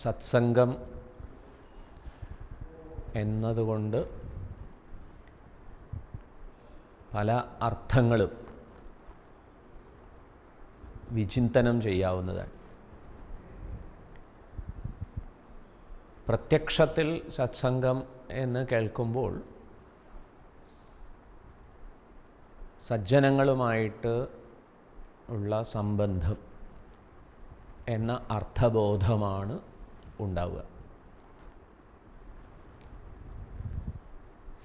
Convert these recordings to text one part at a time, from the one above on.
സത്സംഗം എന്നതുകൊണ്ട് പല അർത്ഥങ്ങളും വിചിന്തനം ചെയ്യാവുന്നതാണ്. പ്രത്യക്ഷത്തിൽ സത്സംഗം എന്ന് കേൾക്കുമ്പോൾ സജ്ജനങ്ങളുമായിട്ട് ഉള്ള സംബന്ധം എന്ന അർത്ഥബോധമാണ് ഉണ്ടാവുക.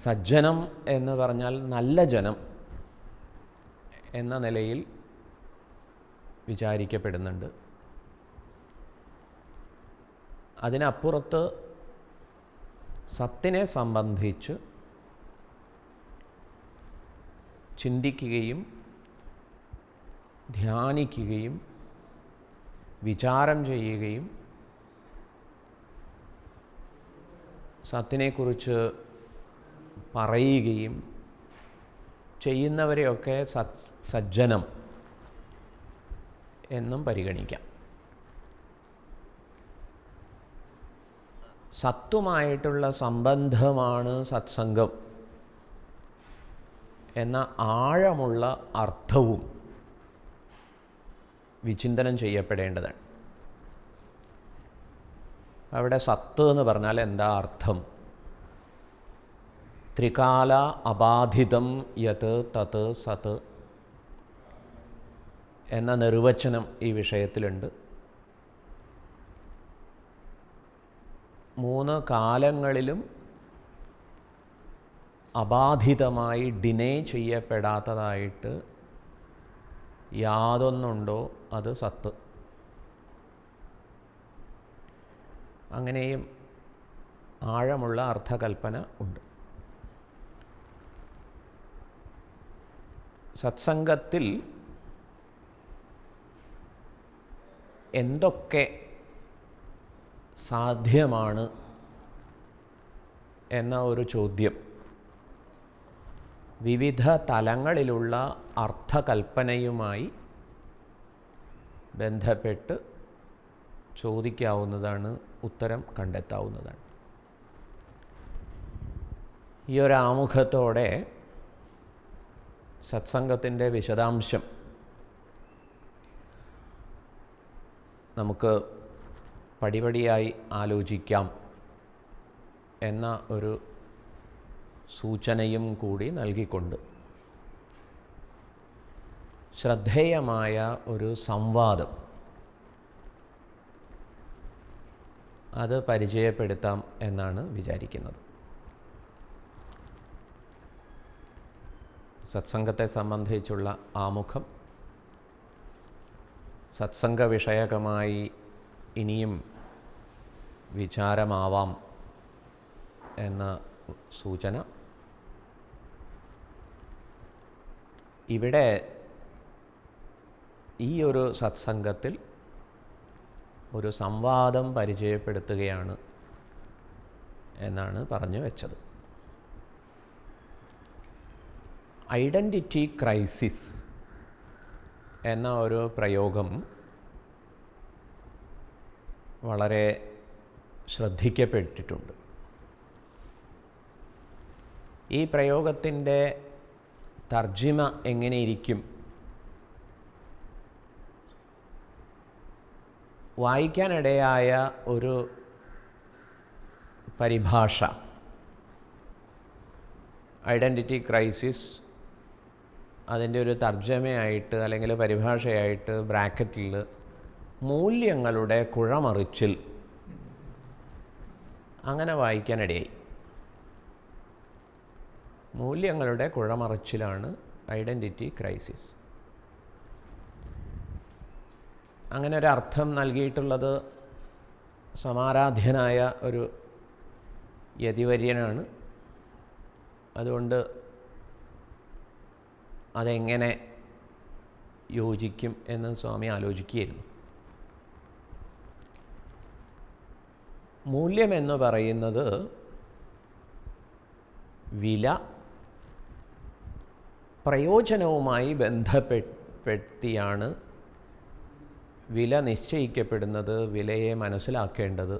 സജ്ജനം എന്ന് പറഞ്ഞാൽ നല്ല ജനം എന്ന നിലയിൽ വിചാരിക്കപ്പെടുന്നുണ്ട്. അതിനപ്പുറത്ത് സത്തിനെ സംബന്ധിച്ച് ചിന്തിക്കുകയും ധ്യാനിക്കുകയും വിചാരം ചെയ്യുകയും സത്തിനെക്കുറിച്ച് പറയുകയും ചെയ്യുന്നവരെയൊക്കെ സജ്ജനം എന്നും പരിഗണിക്കാം. സത്തുമായിട്ടുള്ള സംബന്ധമാണ് സത്സംഗം എന്ന ആഴമുള്ള അർത്ഥവും വിചിന്തനം ചെയ്യപ്പെടേണ്ടതാണ്. അവിടെ സത്ത് എന്ന് പറഞ്ഞാൽ എന്താ അർത്ഥം? ത്രികാല അബാധിതം യത് തത് സത് എന്ന നിർവചനം ഈ വിഷയത്തിലുണ്ട്. 3 കാലങ്ങളിലും അബാധിതമായി ഡിനേ ചെയ്യപ്പെടാത്തതായിട്ട് യാതൊന്നുണ്ടോ അത് സത്ത്. അങ്ങനെയും ആഴമുള്ള അർത്ഥകൽപ്പന ഉണ്ട്. സത്സംഗത്തിൽ എന്തൊക്കെ സാധ്യമാണ് എന്ന ഒരു ചോദ്യം വിവിധ തലങ്ങളിലുള്ള അർത്ഥകൽപ്പനയുമായി ബന്ധപ്പെട്ട് ചോദിക്കാവുന്നതാണ്, ഉത്തരം കണ്ടെത്താവുന്നതാണ്. ഈ ഒരു ആമുഖത്തോടെ സത്സംഗത്തിൻ്റെ വിശദാംശം നമുക്ക് പടിപടിയായി ആലോചിക്കാം എന്ന ഒരു സൂചനയും കൂടി നൽകിക്കൊണ്ട് ശ്രദ്ധേയമായ ഒരു സംവാദം അത് പരിചയപ്പെടുത്താം എന്നാണ് വിചാരിക്കുന്നത്. സത്സംഗത്തെ സംബന്ധിച്ചുള്ള ആമുഖം സത്സംഗ വിഷയകമായി ഇനിയും വിചാരമാവാം എന്ന സൂചന. ഇവിടെ ഈ ഒരു സത്സംഗത്തിൽ ഒരു സംവാദം പരിചയപ്പെടുത്തുകയാണ് എന്നാണ് പറഞ്ഞു വെച്ചത്. ഐഡൻറ്റിറ്റി ക്രൈസിസ് എന്ന ഒരു പ്രയോഗം വളരെ ശ്രദ്ധിക്കപ്പെട്ടിട്ടുണ്ട്. ഈ പ്രയോഗത്തിൻ്റെ തർജിമ എങ്ങനെയിരിക്കും? വായിക്കാനിടയായ ഒരു പരിഭാഷ ഐഡൻറ്റിറ്റി ക്രൈസിസ് അതിൻ്റെ ഒരു തർജ്ജമയായിട്ട് അല്ലെങ്കിൽ പരിഭാഷയായിട്ട് ബ്രാക്കറ്റിൽ മൂല്യങ്ങളുടെ കുഴമറിച്ചിൽ അങ്ങനെ വായിക്കാനിടയായി. മൂല്യങ്ങളുടെ കുഴമറിച്ചിലാണ് ഐഡൻറ്റിറ്റി ക്രൈസിസ്. അങ്ങനെ ഒരു അർത്ഥം നൽകിയിട്ടുള്ളത് സമാരാധ്യനായ ഒരു യതിവര്യനാണ്. അതുകൊണ്ട് അതെങ്ങനെ യോജിക്കും എന്ന് സ്വാമി ആലോചിക്കുകയായിരുന്നു. മൂല്യമെന്ന് പറയുന്നത് വില, പ്രയോജനവുമായി ബന്ധപ്പെടുത്തിയാണ് വില നിശ്ചയിക്കപ്പെടുന്നത്, വിലയെ മനസ്സിലാക്കേണ്ടത്.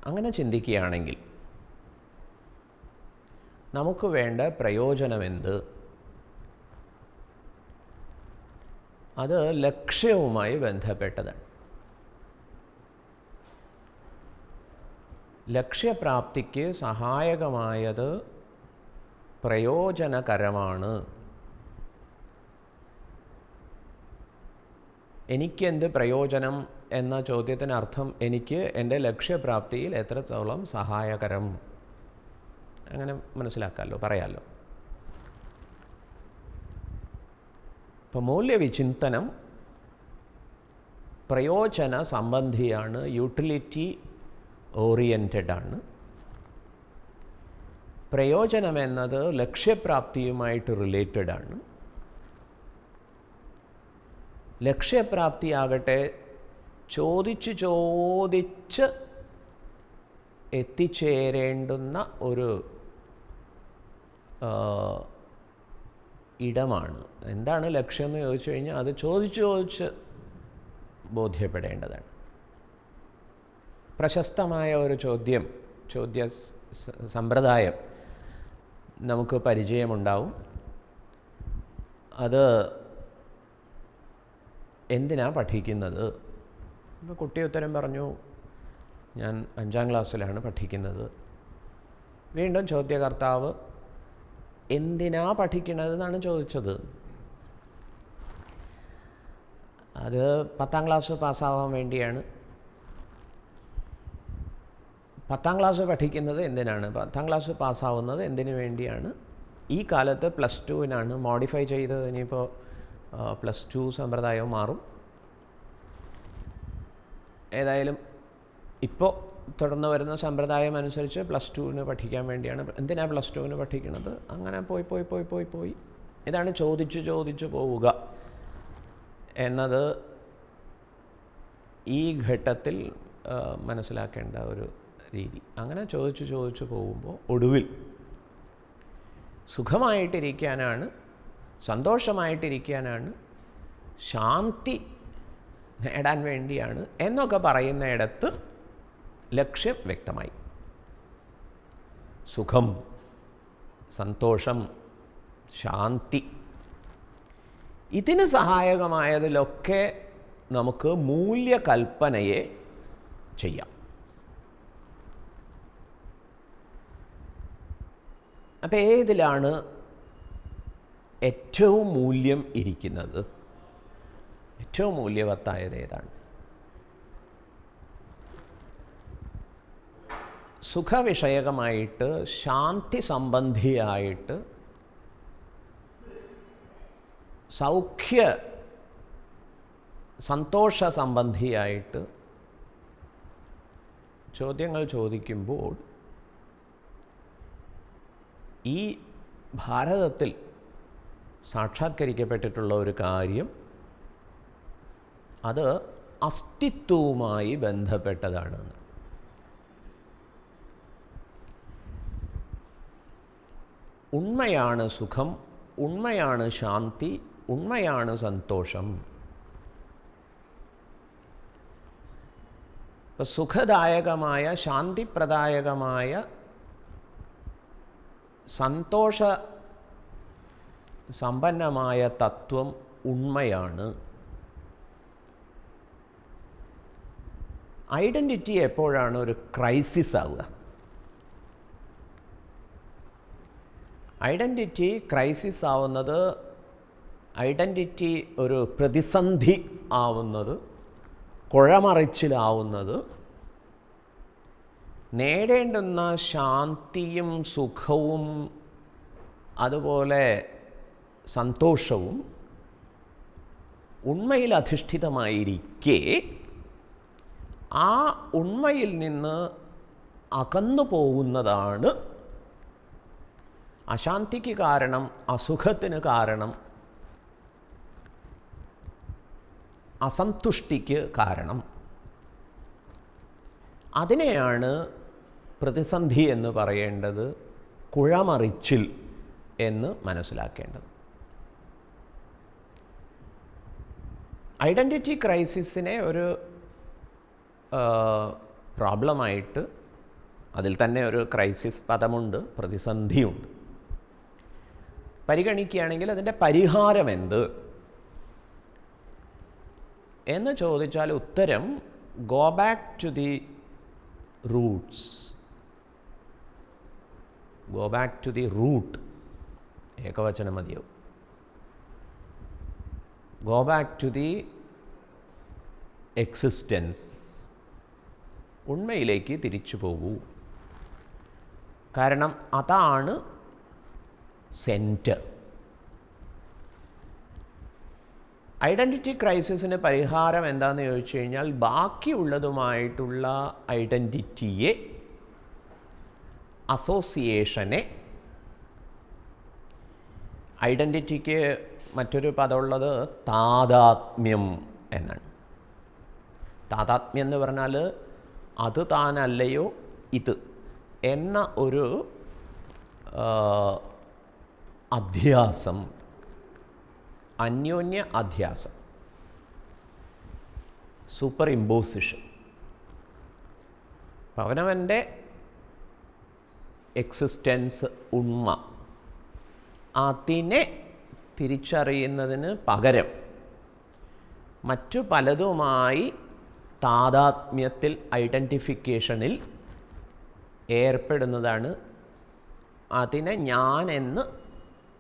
അങ്ങനെ ചിന്തിക്കുകയാണെങ്കിൽ നമുക്ക് വേണ്ട പ്രയോജനമെന്ത്? അത് ലക്ഷ്യവുമായി ബന്ധപ്പെട്ടതാണ്. ലക്ഷ്യപ്രാപ്തിക്ക് സഹായകമായത് പ്രയോജനകരമാണ്. എനിക്കെന്ത് പ്രയോജനം എന്ന ചോദ്യത്തിനർത്ഥം എനിക്ക് എൻ്റെ ലക്ഷ്യപ്രാപ്തിയിൽ എത്രത്തോളം സഹായകരം, അങ്ങനെ മനസ്സിലാക്കാമല്ലോ, പറയാമല്ലോ. ഇപ്പോൾ മൂല്യവിചിന്തനം പ്രയോജന സംബന്ധിയാണ്, യൂട്ടിലിറ്റി ഓറിയൻറ്റഡ് ആണ്. പ്രയോജനമെന്നത് ലക്ഷ്യപ്രാപ്തിയുമായിട്ട് റിലേറ്റഡ് ആണ്. ലക്ഷ്യപ്രാപ്തിയാകട്ടെ ചോദിച്ച് എത്തിച്ചേരേണ്ടുന്ന ഒരു ഇടമാണ്. എന്താണ് ലക്ഷ്യം എന്ന് ചോദിച്ചു കഴിഞ്ഞാൽ അത് ചോദിച്ച് ബോധ്യപ്പെടേണ്ടതാണ്. പ്രശസ്തമായ ഒരു ചോദ്യ സമ്പ്രദായം നമുക്ക് പരിചയമുണ്ടാവും. അത് എന്തിനാ പഠിക്കുന്നത്? ഇപ്പോൾ കുട്ടി ഉത്തരം പറഞ്ഞു, ഞാൻ 5ാം ക്ലാസ്സിലാണ് പഠിക്കുന്നത്. വീണ്ടും ചോദ്യകർത്താവ് എന്തിനാ പഠിക്കണതെന്നാണ് ചോദിച്ചത്. അത് 10ാം ക്ലാസ് പാസ്സാവാൻ വേണ്ടിയാണ്. 10ാം ക്ലാസ് പഠിക്കുന്നത് എന്തിനാണ്? 10ാം ക്ലാസ് പാസ്സാവുന്നത് എന്തിനു വേണ്ടിയാണ്? ഈ കാലത്ത് +2-നാണ് മോഡിഫൈ ചെയ്തത്. ഇനിയിപ്പോൾ +2 സമ്പ്രദായവും മാറും. ഏതായാലും ഇപ്പോൾ തുടർന്ന് വരുന്ന സമ്പ്രദായം അനുസരിച്ച് +2-ന് പഠിക്കാൻ വേണ്ടിയാണ്. എന്തിനാണ് +2-ന് പഠിക്കുന്നത്? അങ്ങനെ പോയി ഇതാണ് ചോദിച്ചു പോവുക എന്നത് ഈ ഘട്ടത്തിൽ മനസ്സിലാക്കേണ്ട ഒരു രീതി. അങ്ങനെ ചോദിച്ചു പോകുമ്പോൾ ഒടുവിൽ സുഖമായിട്ടിരിക്കാനാണ്, സന്തോഷമായിട്ടിരിക്കാനാണ്, ശാന്തി നേടാൻ വേണ്ടിയാണ് എന്നൊക്കെ പറയുന്നിടത്ത് ലക്ഷ്യം വ്യക്തമായി. സുഖം, സന്തോഷം, ശാന്തി, ഇതിന് സഹായകമായതിലൊക്കെ നമുക്ക് മൂല്യകൽപ്പനയെ ചെയ്യാം. അപ്പോൾ ഏതിലാണ് ഏറ്റവും മൂല്യം ഇരിക്കുന്നത്? ഏറ്റവും മൂല്യവത്തായത് ഏതാണ്? സുഖവിഷയകമായിട്ട്, ശാന്തി സംബന്ധിയായിട്ട്, സന്തോഷ സംബന്ധിയായിട്ട് ചോദ്യങ്ങൾ ചോദിക്കുമ്പോൾ ഈ ഭാരതത്തിൽ സാക്ഷാത്കരിക്കപ്പെട്ടിട്ടുള്ള ഒരു കാര്യം, അത് അസ്തിത്വവുമായി ബന്ധപ്പെട്ടതാണ്. ഉണ്മയാണ് സുഖം, ഉണ്മയാണ് ശാന്തി, ഉണ്മയാണ് സന്തോഷം. ഇപ്പം സുഖദായകമായ, ശാന്തിപ്രദായകമായ, സന്തോഷ സമ്പന്നമായ തത്വം ഉണ്മയാണ്. ഐഡൻറ്റിറ്റി എപ്പോഴാണ് ഒരു ക്രൈസിസ് ആവുക? ഐഡൻറ്റിറ്റി ക്രൈസിസ് ആവുന്നത്, ഐഡൻറ്റിറ്റി ഒരു പ്രതിസന്ധി ആവുന്നത്, കുഴമറിച്ചിലാവുന്നത്, നേടേണ്ടുന്ന ശാന്തിയും സുഖവും അതുപോലെ സന്തോഷവും ഉണ്മയിൽ അധിഷ്ഠിതമായിരിക്കെ ആ ഉണ്മയിൽ നിന്ന് അകന്നു പോകുന്നതാണ് അശാന്തിക്ക് കാരണം, അസുഖത്തിന് കാരണം, അസന്തുഷ്ടിക്ക് കാരണം. അതിനെയാണ് പ്രതിസന്ധി എന്ന് പറയേണ്ടത്, കുഴമറിച്ചിൽ എന്ന് മനസ്സിലാക്കേണ്ടത്. ഐഡൻറ്റിറ്റി ക്രൈസിസിനെ ഒരു പ്രോബ്ലമായിട്ട്, അതിൽ തന്നെ ഒരു ക്രൈസിസ് പദമുണ്ട്, പ്രതിസന്ധിയുണ്ട്, പരിഗണിക്കുകയാണെങ്കിൽ അതിൻ്റെ പരിഹാരം എന്ത് എന്ന് ചോദിച്ചാൽ ഉത്തരം go back to the roots. Go back to the root, ഏകവചനം മതിയാവും. Go back to the existence, ഉണ്മയിലേക്ക് തിരിച്ചു പോകൂ. കാരണം അതാണ് സെൻറ്റർ. ഐഡൻറ്റിറ്റി ക്രൈസിസിന് പരിഹാരം എന്താണെന്ന് ചോദിച്ചു കഴിഞ്ഞാൽ ബാക്കിയുള്ളതുമായിട്ടുള്ള ഐഡൻറ്റിറ്റിയെ, അസോസിയേഷനെ, ഐഡൻറ്റിറ്റിക്ക് മറ്റൊരു പദമുള്ളത് താദാത്മ്യം എന്നാണ്. താദാത്മ്യം എന്ന് പറഞ്ഞാൽ അത് താനല്ലയോ ഇത് എന്ന ഒരു അധ്യാസം, അന്യോന്യ അധ്യാസം, സൂപ്പർ ഇമ്പോസിഷൻ. അവനവൻ്റെ എക്സിസ്റ്റൻസ്, ഉണ്മ, അതിനെ തിരിച്ചറിയുന്നതിന് പകരം മറ്റു പലതുമായി താദാത്മ്യത്തിൽ, ഐഡൻറ്റിഫിക്കേഷനിൽ ഏർപ്പെടുന്നതാണ്. അതിനെ ഞാനെന്ന്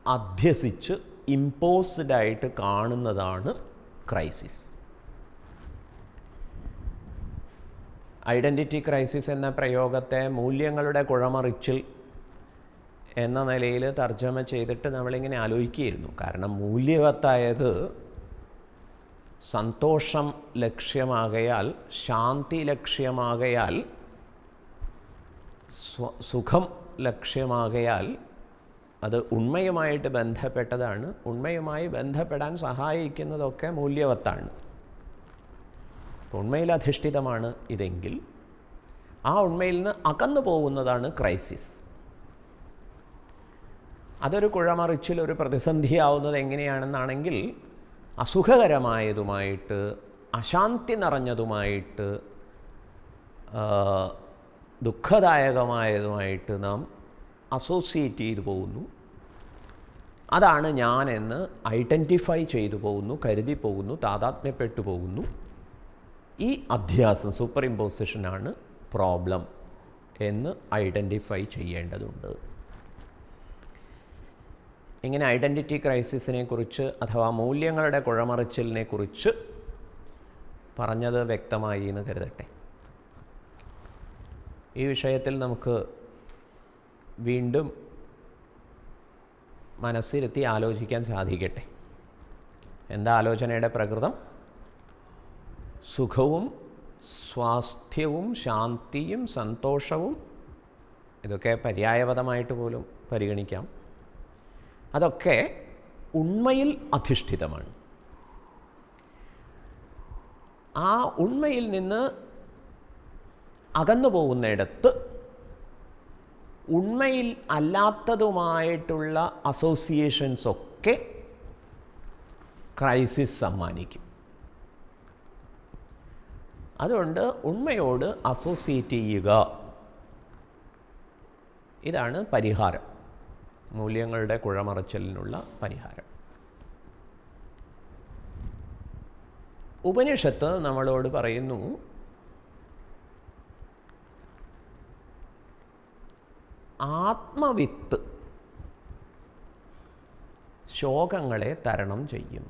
അധ്യസിച്ച് ഇമ്പോസ്ഡായിട്ട് കാണുന്നതാണ് ക്രൈസിസ്. ഐഡൻറ്റിറ്റി ക്രൈസിസ് എന്ന പ്രയോഗത്തെ മൂല്യങ്ങളുടെ കുഴമറിച്ചിൽ എന്ന നിലയിൽ തർജ്ജമ ചെയ്തിട്ട് നമ്മളിങ്ങനെ ആലോചിക്കുകയായിരുന്നു. കാരണം മൂല്യവത്തായത് സന്തോഷം ലക്ഷ്യമാകയാൽ, ശാന്തി ലക്ഷ്യമാകയാൽ, സുഖം ലക്ഷ്യമാകയാൽ അത് ഉണ്മയുമായിട്ട് ബന്ധപ്പെട്ടതാണ്. ഉണ്മയുമായി ബന്ധപ്പെടാൻ സഹായിക്കുന്നതൊക്കെ മൂല്യവത്താണ്. ഉണ്മയിലധിഷ്ഠിതമാണ് ഇതെങ്കിൽ ആ ഉണ്മയിൽ നിന്ന് അകന്നു പോകുന്നതാണ് ക്രൈസിസ്. അതൊരു കുഴമറിച്ചിൽ, ഒരു പ്രതിസന്ധിയാവുന്നത് എങ്ങനെയാണെന്നാണെങ്കിൽ അസുഖകരമായതുമായിട്ട്, അശാന്തി നിറഞ്ഞതുമായിട്ട്, ദുഃഖദായകമായതുമായിട്ട് നാം അസോസിയേറ്റ് ചെയ്തു പോകുന്നു. അതാണ് ഞാനെന്ന് ഐഡൻറ്റിഫൈ ചെയ്തു പോകുന്നു, കരുതി പോകുന്നു, താദാത്മ്യപ്പെട്ടു പോകുന്നു. ഈ അധ്യാസം, സൂപ്പർ ഇമ്പോസിഷനാണ് പ്രോബ്ലം എന്ന് ഐഡൻറ്റിഫൈ ചെയ്യേണ്ടതുണ്ട്. ഇങ്ങനെ ഐഡൻറ്റിറ്റി ക്രൈസിസിനെ കുറിച്ച് അഥവാ മൂല്യങ്ങളുടെ കുഴമറിച്ചിലിനെ കുറിച്ച് പറഞ്ഞത് വ്യക്തമായി എന്ന് കരുതട്ടെ. ഈ വിഷയത്തിൽ നമുക്ക് വീണ്ടും മനസ്സിരുത്തി ആലോചിക്കാൻ സാധിക്കട്ടെ. എന്താ ആലോചനയുടെ പ്രകൃതം? സുഖവും സ്വാസ്ഥ്യവും ശാന്തിയും സന്തോഷവും, ഇതൊക്കെ പര്യായപദമായിട്ട് പോലും പരിഗണിക്കാം, അതൊക്കെ ഉണ്മയിൽ അധിഷ്ഠിതമാണ്. ആ ഉണ്മയിൽ നിന്ന് അകന്നു പോകുന്നിടത്ത് ഉണ്മയിൽ അല്ലാത്തതുമായിട്ടുള്ള അസോസിയേഷൻസൊക്കെ ക്രൈസിസ് സമ്മാനിക്കും. അതുകൊണ്ട് ഉണ്മയോട് അസോസിയേറ്റ് ചെയ്യുക, ഇതാണ് പരിഹാരം, മൂല്യങ്ങളുടെ കുഴമറച്ചിലിനുള്ള പരിഹാരം. ഉപനിഷത്ത് നമ്മളോട് പറയുന്നു, ആത്മവിത്ത് ശോകങ്ങളെ തരണം ചെയ്യും.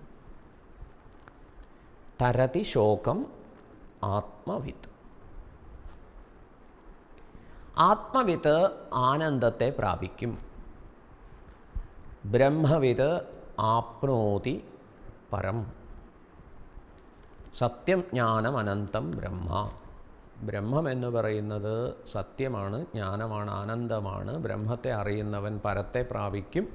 തരതി ശോകം ആത്മവിത്ത്. ആത്മവിത്ത് ആനന്ദത്തെ പ്രാപിക്കും. ബ്രഹ്മവിത്ത് ആപ്നോതി പരം. സത്യം ജ്ഞാനം അനന്തം ബ്രഹ്മ. ബ്രഹ്മം എന്ന് പറയുന്നത് സത്യമാണ്, ജ്ഞാനമാണ്, ആനന്ദമാണ്. ബ്രഹ്മത്തെ അറിയുന്നവൻ പരത്തെ പ്രാപിക്കും,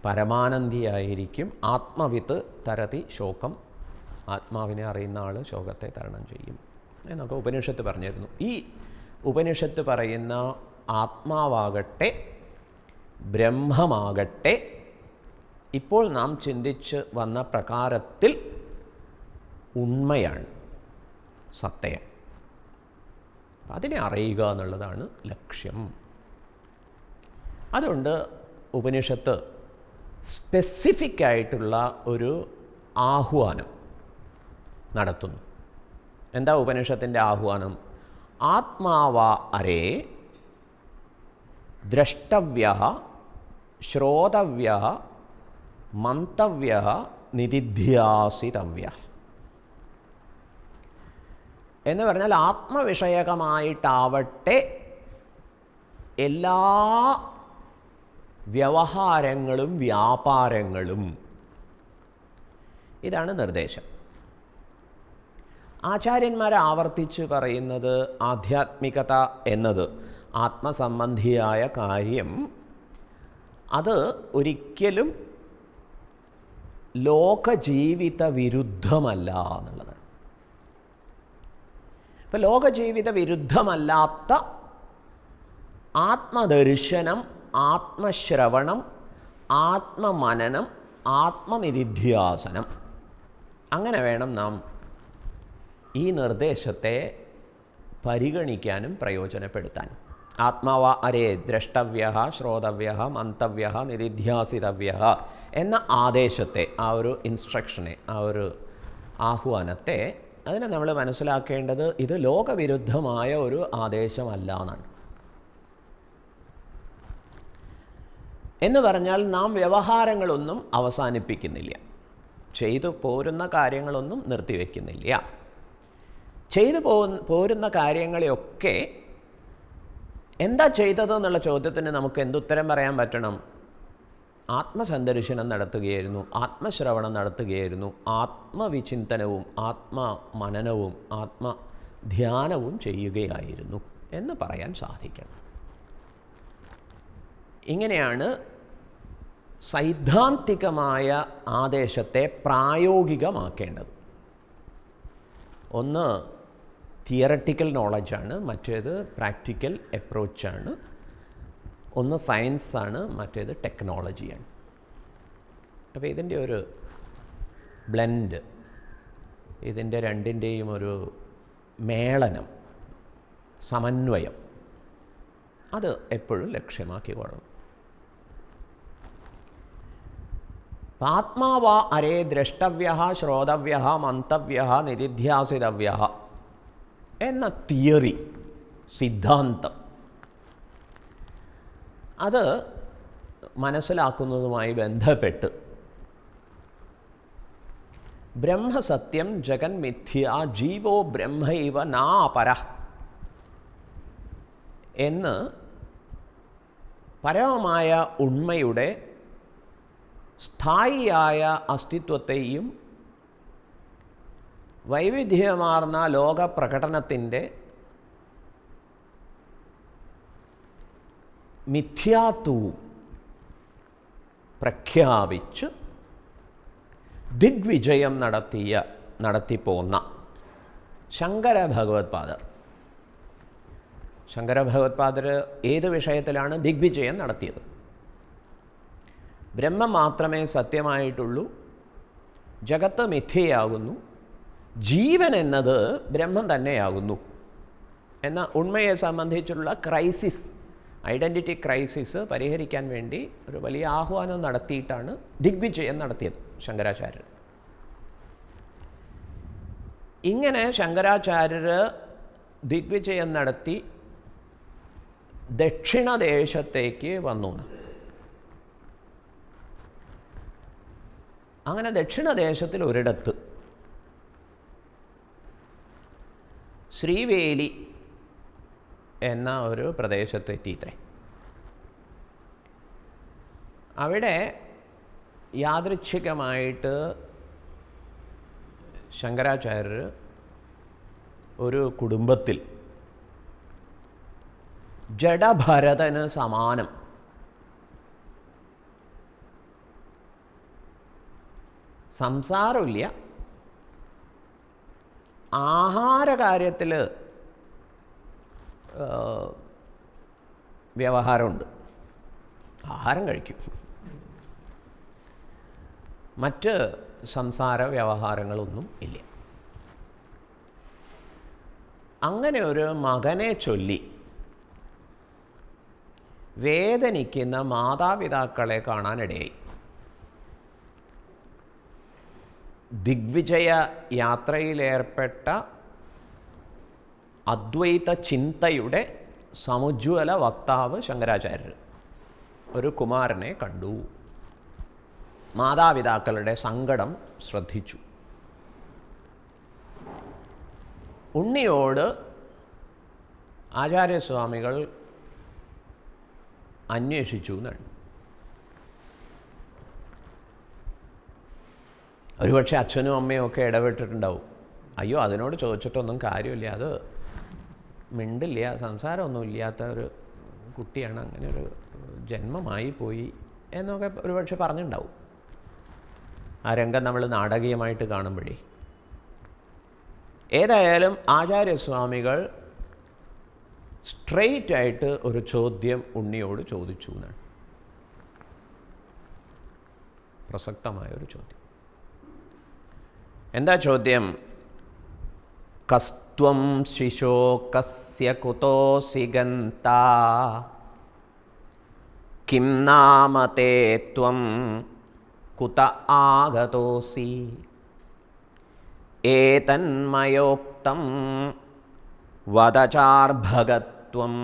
പരമാനന്ദിയായിരിക്കും. ആത്മവിത്ത് തരതി ശോകം. ആത്മാവിനെ അറിയുന്ന ആൾ ശോകത്തെ തരണം ചെയ്യും എന്നൊക്കെ ഉപനിഷത്ത് പറഞ്ഞിരുന്നു. ഈ ഉപനിഷത്ത് പറയുന്ന ആത്മാവാകട്ടെ ബ്രഹ്മമാകട്ടെ ഇപ്പോൾ നാം ചിന്തിച്ച് വന്ന പ്രകാരത്തിൽ ഉണ്മയാണ്, സത്തയം. അതിനെ അറിയുക എന്നുള്ളതാണ് ലക്ഷ്യം. അതുകൊണ്ട് ഉപനിഷത്ത് സ്പെസിഫിക് ആയിട്ടുള്ള ഒരു ആഹ്വാനം നടത്തുന്നു. എന്താ ഉപനിഷത്തിൻ്റെ ആഹ്വാനം? ആത്മാവാ അരേ ദ്രഷ്ടവ്യഃ ശ്രോതവ്യഃ മന്തവ്യഃ നിദിധ്യാസിതവ്യഃ എന്ന് പറഞ്ഞാൽ ആത്മവിഷയകമായിട്ടാവട്ടെ എല്ലാ വ്യവഹാരങ്ങളും വ്യാപാരങ്ങളും. ഇതാണ് നിർദ്ദേശം. ആചാര്യന്മാർ ആവർത്തിച്ച് പറയുന്നത് ആധ്യാത്മികത എന്നത്, ആത്മസംബന്ധിയായ കാര്യം, അത് ഒരിക്കലും ലോകജീവിത വിരുദ്ധമല്ല എന്നുള്ളതാണ്. ഇപ്പം ലോകജീവിത വിരുദ്ധമല്ലാത്ത ആത്മദർശനം, ആത്മശ്രവണം, ആത്മമനനം, ആത്മനിധിധ്യാസനം, അങ്ങനെ വേണം നാം ഈ നിർദ്ദേശത്തെ പരിഗണിക്കാനും പ്രയോജനപ്പെടുത്താനും. ആത്മാവാ അരേ ദ്രഷ്ടവ്യഃ ശ്രോതവ്യഃ മന്തവ്യഃ നിധിധ്യാസിതവ്യഃ എന്ന ആദേശത്തെ, ആ ഒരു ഇൻസ്ട്രക്ഷനെ, ആ ഒരു ആഹ്വാനത്തെ, അതിനെ നമ്മൾ മനസ്സിലാക്കേണ്ടത് ഇത് ലോകവിരുദ്ധമായ ഒരു ആദേശമല്ല എന്നാണ്. എന്ന് പറഞ്ഞാൽ നാം വ്യവഹാരങ്ങളൊന്നും അവസാനിപ്പിക്കുന്നില്ല, ചെയ്തു പോരുന്ന കാര്യങ്ങളൊന്നും നിർത്തിവെക്കുന്നില്ല. ചെയ്തു പോരുന്ന കാര്യങ്ങളെയൊക്കെ എന്താ ചെയ്തതെന്നുള്ള ചോദ്യത്തിന് നമുക്ക് എന്തുത്തരം പറയാൻ പറ്റണം? ആത്മസന്ദർശനം നടത്തുകയായിരുന്നു, ആത്മശ്രവണം നടത്തുകയായിരുന്നു, ആത്മവിചിന്തനവും ആത്മമനനവും ആത്മധ്യാനവും ചെയ്യുകയായിരുന്നു എന്ന് പറയാൻ സാധിക്കണം. ഇങ്ങനെയാണ് സൈദ്ധാന്തികമായ ആദേശത്തെ പ്രായോഗികമാക്കേണ്ടത്. ഒന്ന് തിയററ്റിക്കൽ നോളജാണ്, മറ്റേത് പ്രാക്ടിക്കൽ അപ്രോച്ചാണ്. ഒന്ന് സയൻസാണ്, മറ്റേത് ടെക്നോളജിയാണ്. അപ്പോൾ ഇതിൻ്റെ ഒരു ബ്ലെൻഡ്, ഇതിൻ്റെ രണ്ടിൻ്റെയും ഒരു മേളനം, സമന്വയം, അത് എപ്പോഴും ലക്ഷ്യമാക്കിക്കൊള്ളണം. ആത്മാവാ അരേ ദ്രഷ്ടവ്യഃ ശ്രോതവ്യഃ മന്തവ്യഃ നിധിധ്യാസിതവ്യഃ എന്ന തിയറി, സിദ്ധാന്തം, അത് മനസ്സിലാക്കുന്നതുമായി ബന്ധപ്പെട്ട് ബ്രഹ്മസത്യം ജഗന്മിഥ്യ ജീവോ ബ്രഹ്മൈവ നാപരഃ എന്ന് പരമമായ ഉണ്മയുടെ സ്ഥായിയായ അസ്തിത്വത്തെയും വൈവിധ്യമാർന്ന ലോകപ്രകടനത്തിൻ്റെ മിഥ്യാത്വവും പ്രഖ്യാപിച്ച് ദിഗ്വിജയം നടത്തിപ്പോന്ന ശങ്കര ഭഗവത്പാദർ ഏത് വിഷയത്തിലാണ് ദിഗ്വിജയം നടത്തിയത്? ബ്രഹ്മം മാത്രമേ സത്യമായിട്ടുള്ളൂ, ജഗത്ത് മിഥ്യയാകുന്നു, ജീവൻ എന്നത് ബ്രഹ്മം തന്നെയാകുന്നു എന്ന ഉണ്മയെ സംബന്ധിച്ചുള്ള ക്രൈസിസ്, ഐഡൻറ്റിറ്റി ക്രൈസിസ് പരിഹരിക്കാൻ വേണ്ടി ഒരു വലിയ ആഹ്വാനം നടത്തിയിട്ടാണ് ദിഗ്വിജയം നടത്തിയത് ശങ്കരാചാര്യർ. ഇങ്ങനെ ശങ്കരാചാര്യർ ദിഗ്വിജയം നടത്തി ദക്ഷിണദേശത്തേക്ക് വന്നു. അങ്ങനെ ദക്ഷിണദേശത്തിൽ ഒരിടത്ത് ശ്രീവേലി എന്ന ഒരു പ്രദേശത്തെത്തിയിത്രേ. അവിടെ യാദൃച്ഛികമായിട്ട് ശങ്കരാചാര്യർ ഒരു കുടുംബത്തിൽ ജഡഭരതന് സമാനം സംസാരമില്ല, ആഹാരകാര്യത്തിൽ വ്യവഹാരമുണ്ട്, ആഹാരം കഴിക്കും, മറ്റ് സംസാര വ്യവഹാരങ്ങളൊന്നും ഇല്ല. അങ്ങനെ ഒരു മകനെ ചൊല്ലി വേദനിക്കുന്ന മാതാപിതാക്കളെ കാണാനിടയായി. ദിഗ്വിജയ യാത്രയിലേർപ്പെട്ട അദ്വൈത ചിന്തയുടെ സമുജ്വല വക്താവ് ശങ്കരാചാര്യർ ഒരു കുമാരനെ കണ്ടു. മാതാപിതാക്കളുടെ സങ്കടം ശ്രദ്ധിച്ചു. ഉണ്ണിയോട് ആചാര്യസ്വാമികൾ അന്വേഷിച്ചു എന്നാണ്. ഒരുപക്ഷെ അച്ഛനും അമ്മയും ഒക്കെ ഇടപെട്ടിട്ടുണ്ടാവും. അയ്യോ അതിനോട് ചോദിച്ചിട്ടൊന്നും കാര്യമില്ല, അത് മിണ്ടില്ല, സംസാരമൊന്നും ഇല്ലാത്ത ഒരു കുട്ടിയാണ്, അങ്ങനെ ഒരു ജന്മമായി പോയി എന്നൊക്കെ ഒരുപക്ഷെ പറഞ്ഞിട്ടുണ്ടാവും. ആ രംഗം നമ്മൾ നാടകീയമായിട്ട് കാണുമ്പോഴേ. ഏതായാലും ആചാര്യസ്വാമികൾ സ്ട്രെയിറ്റ് ആയിട്ട് ഒരു ചോദ്യം ഉണ്ണിയോട് ചോദിച്ചു എന്നാണ്. പ്രസക്തമായൊരു ചോദ്യം. എന്താ ചോദ്യം? കസ്ത്വം ശിശോ കസ്യ കുതോസി ഗന്താ കിം നാമ തേ ത്വം കുത ആഗതോസി ഏതന്മയോക്തം വദചാർഭഗത്വം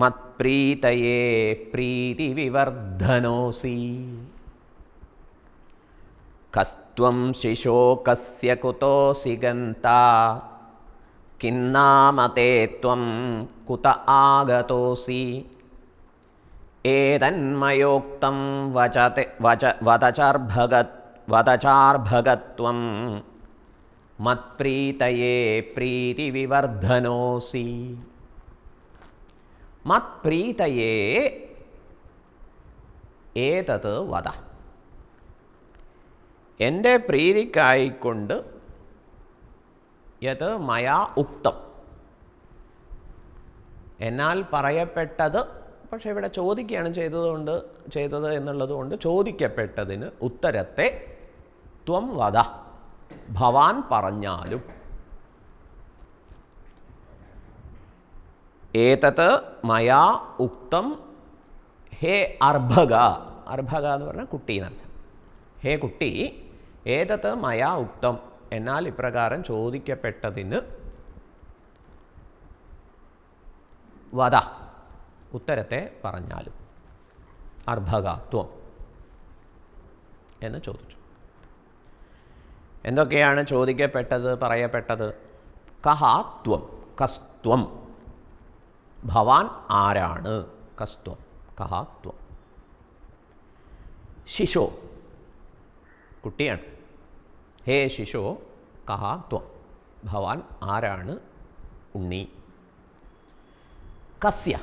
മത്പ്രീതയേ പ്രീതിവിവർധനോസി. കസ്ത്വം ശിശോ കസ്യ കുതോസി ഗന്താ കിം നാമ തേ ത്വം കുത ആഗതോസി ഏതന്മയോക്തം വദചാർഭഗത്വം മത്പ്രീതയേ പ്രീതിവിവർധനോസി. മത്പ്രീതയേ ഏതത് വദ. എൻ്റെ പ്രീതിക്കായിക്കൊണ്ട് യത് മയാ ഉക്തം, എന്നാൽ പറയപ്പെട്ടത്. പക്ഷെ ഇവിടെ ചോദിക്കുകയാണ് ചെയ്തത് എന്നുള്ളതുകൊണ്ട് ചോദിക്കപ്പെട്ടതിന് ഉത്തരത്തെ ത്വം വദ, ഭവാൻ പറഞ്ഞാലും. ഏതത് മയാ ഉക്തം, ഹേ അർഭക. അർഭക എന്ന് പറഞ്ഞാൽ കുട്ടി എന്നർത്ഥം. ഹേ കുട്ടി, ഏതത് മയാ ഉക്തം, എന്നാൽ ഇപ്രകാരം ചോദിക്കപ്പെട്ടതിന് വദ, ഉത്തരത്തെ പറഞ്ഞാലും. അർഭക ത്വം എന്ന് ചോദിച്ചു. എന്തൊക്കെയാണ് ചോദിക്കപ്പെട്ടത്, പറയപ്പെട്ടത്? കഹ ത്വം, കസ്ത്വം, ഭവാൻ ആരാണ്? കസ്ത്വം, കഹ ത്വം. ശിശോ, കുട്ടിയാണ്. ഹേ ശിശോ കഹ ത്വം, ഭവാൻ ആരാണ്? ഉണ്ണി. കസ്യ,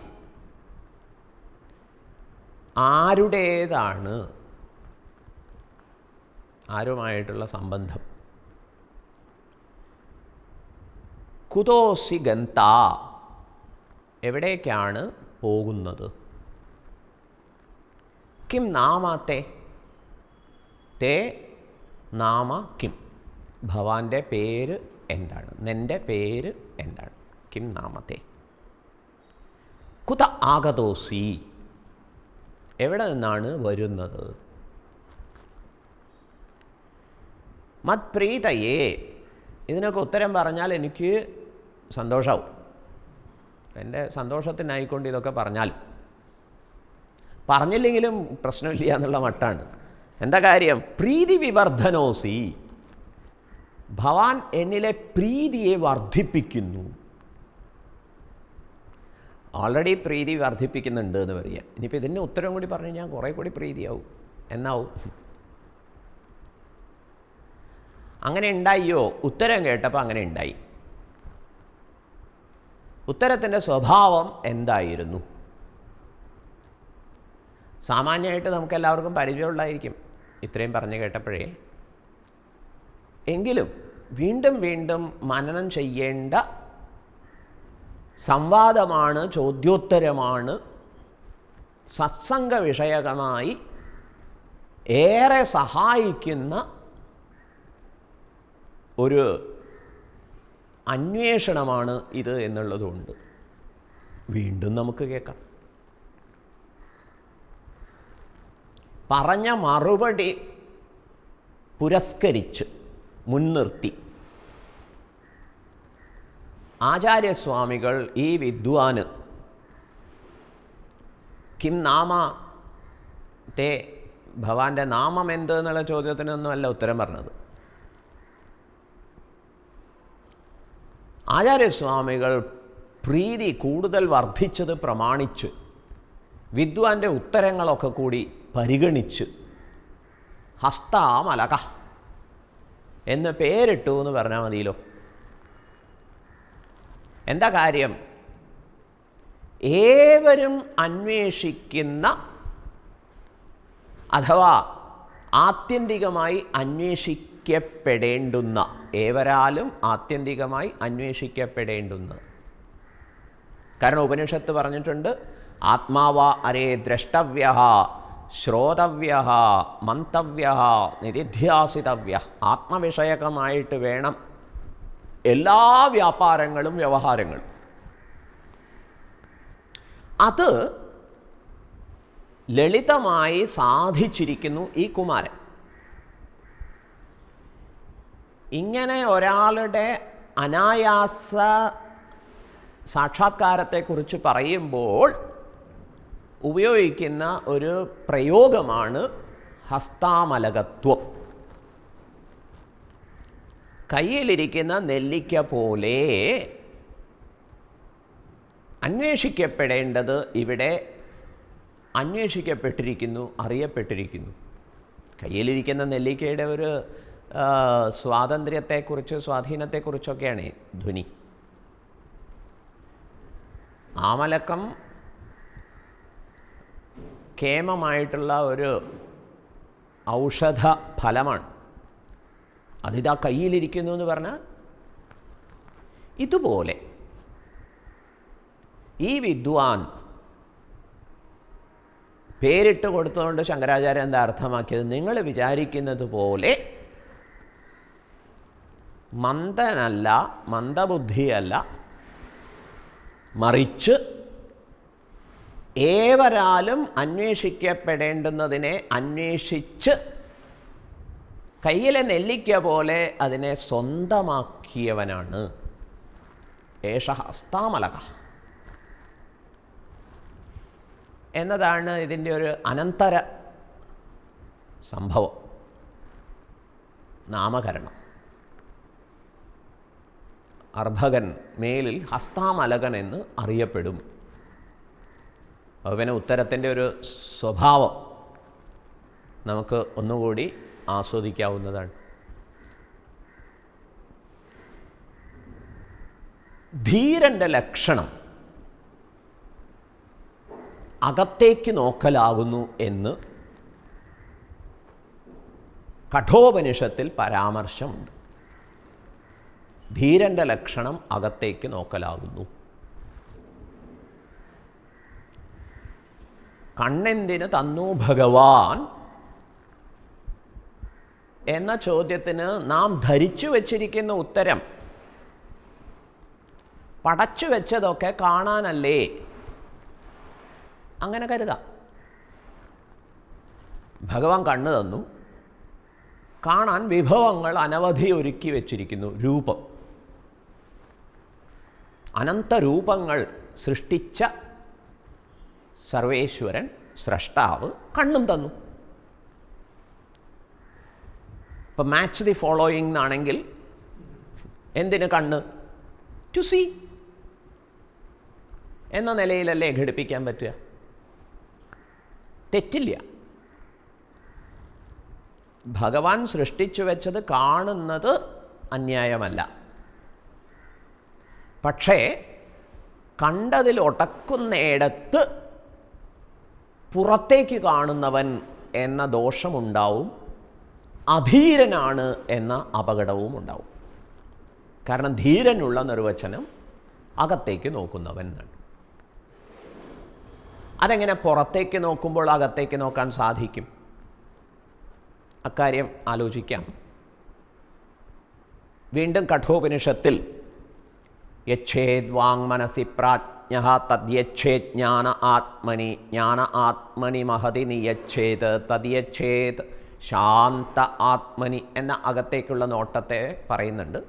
ആരുടേതാണ്? ആരുമായിട്ടുള്ള സംബന്ധം. കുതോസി ഗന്ത, എവിടേക്കാണ് പോകുന്നത്? കിം നാമത്തെ, തേ നാമ കിം, ഭവാന്റെ പേര് എന്താണ്? നിൻ്റെ പേര് എന്താണ്? കിം നാമത്തെ. കുത ആഗതോസി, എവിടെ നിന്നാണ് വരുന്നത്? മത്പ്രീതയേ, ഇതിനൊക്കെ ഉത്തരം പറഞ്ഞാൽ എനിക്ക് സന്തോഷമാവും. എൻ്റെ സന്തോഷത്തിനായിക്കൊണ്ട് ഇതൊക്കെ പറഞ്ഞില്ലെങ്കിലും പ്രശ്നമില്ല എന്നുള്ള മട്ടാണ്. എന്താ കാര്യം? പ്രീതി വിവർധനോസി, ഭവാൻ എന്നിലെ പ്രീതിയെ വർദ്ധിപ്പിക്കുന്നു. ഓൾറെഡി പ്രീതി വർദ്ധിപ്പിക്കുന്നുണ്ട് എന്ന് പറയാം. ഇനിയിപ്പോൾ ഇതിൻ്റെ ഉത്തരം കൂടി പറഞ്ഞു കഴിഞ്ഞാൽ കുറേ കൂടി പ്രീതിയാവും. എന്നാവും? അങ്ങനെ ഉണ്ടായോ? ഉത്തരം കേട്ടപ്പോൾ അങ്ങനെ ഉണ്ടായി. ഉത്തരത്തിൻ്റെ സ്വഭാവം എന്തായിരുന്നു? സാമാന്യമായിട്ട് നമുക്കെല്ലാവർക്കും പരിചയമുള്ളതായിരിക്കും ഇത്രയും പറഞ്ഞു കേട്ടപ്പോഴേ. എങ്കിലും വീണ്ടും വീണ്ടും മനനം ചെയ്യേണ്ട സംവാദമാണ്, ചോദ്യോത്തരമാണ്, സത്സംഗ വിഷയകമായി ഏറെ സഹായിക്കുന്ന ഒരു അന്വേഷണമാണ് ഇത് എന്നുള്ളതുകൊണ്ട് വീണ്ടും നമുക്ക് കേൾക്കാം. പറഞ്ഞ മറുപടി പുരസ്കരിച്ച് മുൻനിർത്തി ആചാര്യസ്വാമികൾ ഈ വിദ്വാന് കിം നാമ തേ, ഭവാന്റെ നാമം എന്ത് എന്നുള്ള ചോദ്യത്തിനൊന്നുമല്ല ഉത്തരം പറഞ്ഞത്. ആചാര്യസ്വാമികൾ പ്രീതി കൂടുതൽ വർദ്ധിച്ചത് പ്രമാണിച്ച് വിദ്വാൻ്റെ ഉത്തരങ്ങളൊക്കെ കൂടി പരിഗണിച്ച് ഹസ്താമലക എന്ന് പേരിട്ടു എന്ന് പറഞ്ഞാൽ മതിയല്ലോ. എന്താ കാര്യം? ഏവരും അന്വേഷിക്കുന്ന അഥവാ ആത്യന്തികമായി അന്വേഷിക്കപ്പെടേണ്ടുന്ന, ഏവരാലും ആത്യന്തികമായി അന്വേഷിക്കപ്പെടേണ്ടുന്ന. കാരണം ഉപനിഷത്ത് പറഞ്ഞിട്ടുണ്ട്, ആത്മാവ അരേ ദ്രഷ്ടവ്യ ശ്രോതവ്യ മന്തവ്യ നിരിധ്യാസിതവ്യ. ആത്മവിഷയകമായിട്ട് വേണം എല്ലാ വ്യാപാരങ്ങളും വ്യവഹാരങ്ങളും. അത് ലളിതമായി സാധിച്ചിരിക്കുന്നു ഈ കുമാരൻ. ഇങ്ങനെ ഒരാളുടെ അനായാസ സാക്ഷാത്കാരത്തെക്കുറിച്ച് പറയുമ്പോൾ ഉപയോഗിക്കുന്ന ഒരു പ്രയോഗമാണ് ഹസ്താമലകത്വം. കയ്യിലിരിക്കുന്ന നെല്ലിക്ക പോലെ അന്വേഷിക്കപ്പെടേണ്ടത് ഇവിടെ അന്വേഷിക്കപ്പെട്ടിരിക്കുന്നു, അറിയപ്പെട്ടിരിക്കുന്നു. കയ്യിലിരിക്കുന്ന നെല്ലിക്കയുടെ ഒരു സ്വാതന്ത്ര്യത്തെക്കുറിച്ച്, സ്വാധീനത്തെക്കുറിച്ചൊക്കെയാണ് ധ്വനി. ആമലക്കം കേമമായിട്ടുള്ള ഒരു ഔഷധ ഫലമാണ്. അതിതാ കയ്യിലിരിക്കുന്നു എന്ന് പറഞ്ഞാൽ ഇതുപോലെ ഈ വിദ്വാൻ പേരിട്ട് കൊടുത്തുകൊണ്ട് ശങ്കരാചാര്യ എന്താ അർത്ഥമാക്കിയത്? നിങ്ങൾ വിചാരിക്കുന്നത് പോലെ മന്ദനല്ല, മന്ദബുദ്ധിയല്ല, മറിച്ച് ഏവരാലും അന്വേഷിക്കപ്പെടേണ്ടുന്നതിനെ അന്വേഷിച്ച് കയ്യിലെ നെല്ലിക്ക പോലെ അതിനെ സ്വന്തമാക്കിയവനാണ് ഏഷ ഹസ്താമലക എന്നതാണ് ഇതിൻ്റെ ഒരു അനന്തര സംഭവം, നാമകരണം. അർഭകൻ മേലിൽ ഹസ്താമലകൻ എന്ന് അറിയപ്പെടും. പിന്നെ ഉത്തരത്തിൻ്റെ ഒരു സ്വഭാവം നമുക്ക് ഒന്നുകൂടി ആസ്വദിക്കാവുന്നതാണ്. ധീരൻ്റെ ലക്ഷണം അകത്തേക്ക് നോക്കലാകുന്നു എന്ന് കഠോപനിഷത്തിൽ പരാമർശമുണ്ട്. ധീരൻ്റെ ലക്ഷണം അകത്തേക്ക് നോക്കലാകുന്നു. കണ്ണെന്തിന് തന്നു ഭഗവാൻ എന്ന ചോദ്യത്തിന് നാം ധരിച്ചു വച്ചിരിക്കുന്ന ഉത്തരം പടച്ചു വെച്ചതൊക്കെ കാണാനല്ലേ? അങ്ങനെ കരുതാം. ഭഗവാൻ കണ്ണ് തന്നു, കാണാൻ വിഭവങ്ങൾ അനവധി ഒരുക്കി വച്ചിരിക്കുന്നു. രൂപം, അനന്തരൂപങ്ങൾ സൃഷ്ടിച്ച സർവേശ്വരൻ സ്രഷ്ടാവ് കണ്ണും തന്നു. ഇപ്പം മാച്ച് ദി ഫോളോയിങ് എന്നാണെങ്കിൽ എന്തിന് കണ്ണ്? ടു സീ എന്ന നിലയിലല്ലേ ഘടിപ്പിക്കാൻ പറ്റുക? തെറ്റില്ല. ഭഗവാൻ സൃഷ്ടിച്ചു വെച്ചത് കാണുന്നത് അന്യായമല്ല. പക്ഷേ കണ്ടതിൽ ഒടക്കുന്നിടത്ത് പുറത്തേക്ക് കാണുന്നവൻ എന്ന ദോഷമുണ്ടാവും, അധീരനാണ് എന്ന അപകടവും ഉണ്ടാവും. കാരണം ധീരനുള്ള നിർവചനം അകത്തേക്ക് നോക്കുന്നവൻ എന്നാണ്. അതെങ്ങനെ പുറത്തേക്ക് നോക്കുമ്പോൾ അകത്തേക്ക് നോക്കാൻ സാധിക്കും? അക്കാര്യം ആലോചിക്കാം. വീണ്ടും കഠോപനിഷത്തിൽ യച്ഛേദ് വാങ്മനസി പ്രാജ്ഞഃ തദ്യച്ഛേത് ജ്ഞാന ആത്മനി ജ്ഞാന ആത്മനി മഹതി നിയച്ഛേത് തദ്യച്ഛേത് ശാന്ത ആത്മനി എന്ന അകത്തേക്കുള്ള നോട്ടത്തെ പറയുന്നുണ്ട്.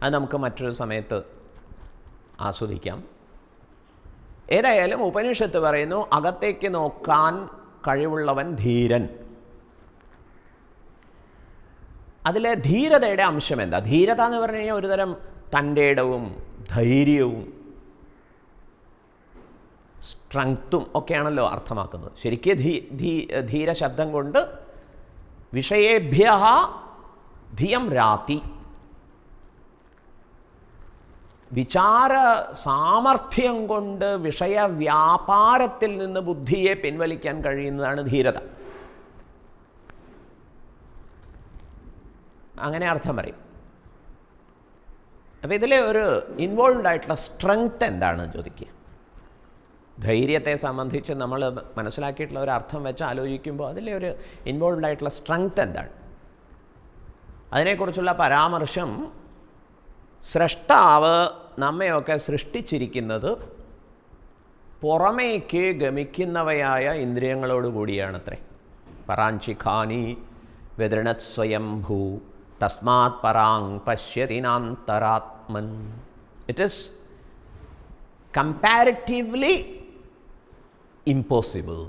അത് നമുക്ക് മറ്റൊരു സമയത്ത് ആസ്വദിക്കാം. ഏതായാലും ഉപനിഷത്ത് പറയുന്നു അകത്തേക്ക് നോക്കാൻ കഴിവുള്ളവൻ ധീരൻ. അതിലെ ധീരതയുടെ അംശം എന്താ? ധീരത എന്ന് പറഞ്ഞു കഴിഞ്ഞാൽ ഒരുതരം തൻ്റെ ഇടവും ധൈര്യവും സ്ട്രെങ്ത്തും ഒക്കെയാണല്ലോ അർത്ഥമാക്കുന്നത്. ശരിക്കും ധീര ശബ്ദം കൊണ്ട് വിഷയേഭ്യ ധിയം രാതി, വിചാര സാമർഥ്യം കൊണ്ട് വിഷയവ്യാപാരത്തിൽ നിന്ന് ബുദ്ധിയെ പിൻവലിക്കാൻ കഴിയുന്നതാണ് ധീരത. അങ്ങനെ അർത്ഥം പറയും. അപ്പോൾ ഇതിലെ ഒരു ഇൻവോൾവ്ഡ് ആയിട്ടുള്ള സ്ട്രെങ്ത് എന്താണ് ചോദിക്കുക. ധൈര്യത്തെ സംബന്ധിച്ച് നമ്മൾ മനസ്സിലാക്കിയിട്ടുള്ള ഒരു അർത്ഥം വെച്ച് ആലോചിക്കുമ്പോൾ അതിലെ ഒരു ഇൻവോൾവ്ഡ് ആയിട്ടുള്ള സ്ട്രെങ്ത് എന്താണ്? അതിനെക്കുറിച്ചുള്ള പരാമർശം സ്രഷ്ടാവ് നമ്മയൊക്കെ സൃഷ്ടിച്ചിരിക്കുന്നത് പുറമേക്ക് ഗമിക്കുന്നവയായ ഇന്ദ്രിയങ്ങളോട് കൂടിയാണത്രേ. പരാഞ്ചിഖാനി വ്യദൃണത് സ്വയംഭൂ തസ്മാത് പരാങ് പശ്യതിനാന്തരാത്മൻ. It is comparatively impossible.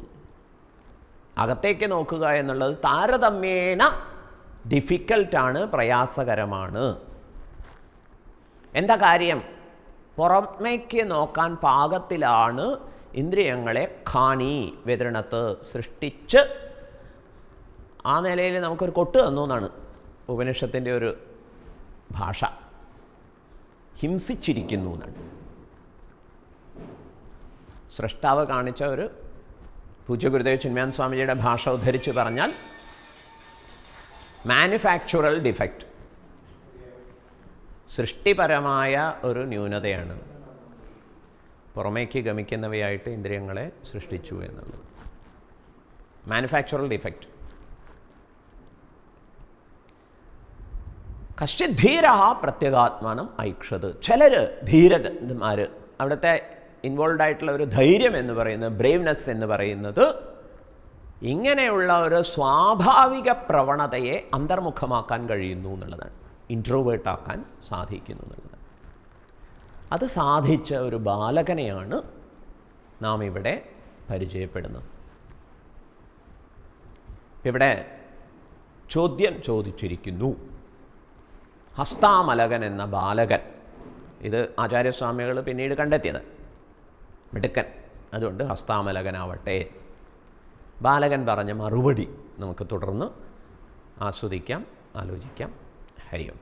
അകത്തേക്ക് നോക്കുക എന്നുള്ളത് താരതമ്യേന ഡിഫിക്കൽട്ടാണ്, പ്രയാസകരമാണ്. എന്താ കാര്യം? പുറമേക്ക് നോക്കാൻ പാകത്തിലാണ് ഇന്ദ്രിയങ്ങളെ ഖാനി വ്യദൃണത്ത് സൃഷ്ടിച്ച് ആ നിലയിൽ നമുക്കൊരു കൊട്ട് തന്നു എന്നാണ് ഉപനിഷത്തിൻ്റെ ഒരു ഭാഷ. ഹിംസിച്ചിരിക്കുന്നു എന്നാണ് സൃഷ്ടാവ് കാണിച്ച ഒരു പൂജ്യ ഗുരുദേവ് ചിന്മയാനന്ദ സ്വാമിജിയുടെ ഭാഷ ഉദ്ധരിച്ച് പറഞ്ഞാൽ മാനുഫാക്ചറൽ ഡിഫക്റ്റ്, സൃഷ്ടിപരമായ ഒരു ന്യൂനതയാണ് പുറമേക്ക് ഗമിക്കുന്നവയായിട്ട് ഇന്ദ്രിയങ്ങളെ സൃഷ്ടിച്ചു എന്നുള്ളത്. മാനുഫാക്ചറൽ ഡിഫക്റ്റ്. കശ്ചിത് ധീര പ്രത്യേകാത്മാനം ഐക്ഷത്. ചിലർ ധീരന്മാർ, അവിടുത്തെ ഇൻവോൾവ് ആയിട്ടുള്ള ഒരു ധൈര്യം എന്ന് പറയുന്നത്, ബ്രേവ്നെസ് എന്ന് പറയുന്നത് ഇങ്ങനെയുള്ള ഒരു സ്വാഭാവിക പ്രവണതയെ അന്തർമുഖമാക്കാൻ കഴിയുന്നു എന്നുള്ളതാണ്. ഇൻട്രോവേർട്ടാക്കാൻ സാധിക്കുന്നു എന്നുള്ളതാണ്. അത് സാധിച്ച ഒരു ബാലകനെയാണ് നാം ഇവിടെ പരിചയപ്പെടുന്നത്. ഇവിടെ ചോദ്യം ചോദിച്ചിരിക്കുന്നു. ഹസ്താമലകൻ എന്ന ബാലകൻ, ഇത് ആചാര്യസ്വാമികൾ പിന്നീട് കണ്ടെത്തിയത്, മിടുക്കൻ, അതുകൊണ്ട് ഹസ്താമലകനാവട്ടെ. ബാലകൻ പറഞ്ഞ മറുപടി നമുക്ക് തുടർന്ന് ആസ്വദിക്കാം, ആലോചിക്കാം. ഹരി ഓം.